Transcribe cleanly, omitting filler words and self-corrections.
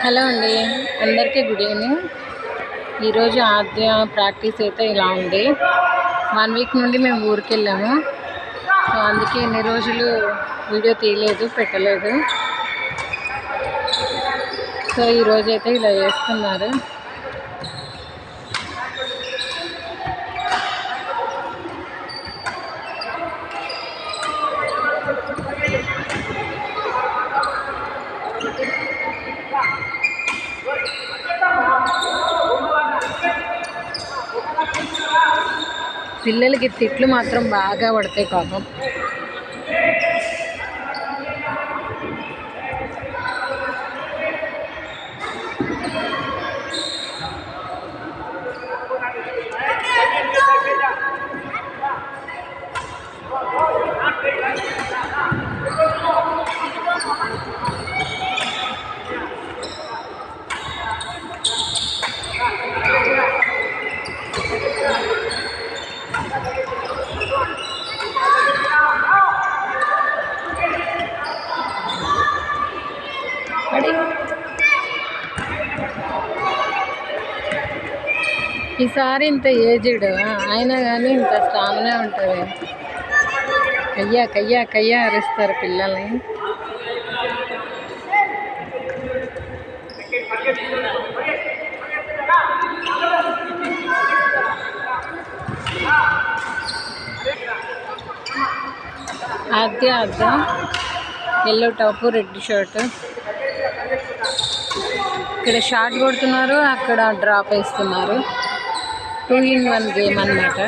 Hello అండి, అందరికీ good evening. ఈరోజు ఆద్య ప్రాక్టీస్ అయితే ఇలా ఉంది. 1 వీక్ నుండి మేము ఊరికి వెళ్ళాము. సో అందుకే ఎన్ని రోజులు వీడియో తీయలేదు, పెట్టలేదు. సో ఈరోజైతే ఇలా చేస్తున్నారు. పిల్లలకి తిట్లు మాత్రం బాగా పడతాయి పాపం. ఈసారి ఇంత ఏజ్డ్ అయినా కానీ ఇంత స్ట్రాంగ్నే ఉంటుంది. కయ్యా కయ్యా కయ్యా అరుస్తారు పిల్లల్ని. ఆద్య ఎల్లో టాపు, రెడ్ షర్ట్. ఇక్కడ షార్ట్ కొడుతున్నారు, అక్కడ డ్రాప్ వేస్తున్నారు. 2 in 1 గేమ్ అన్నమాట.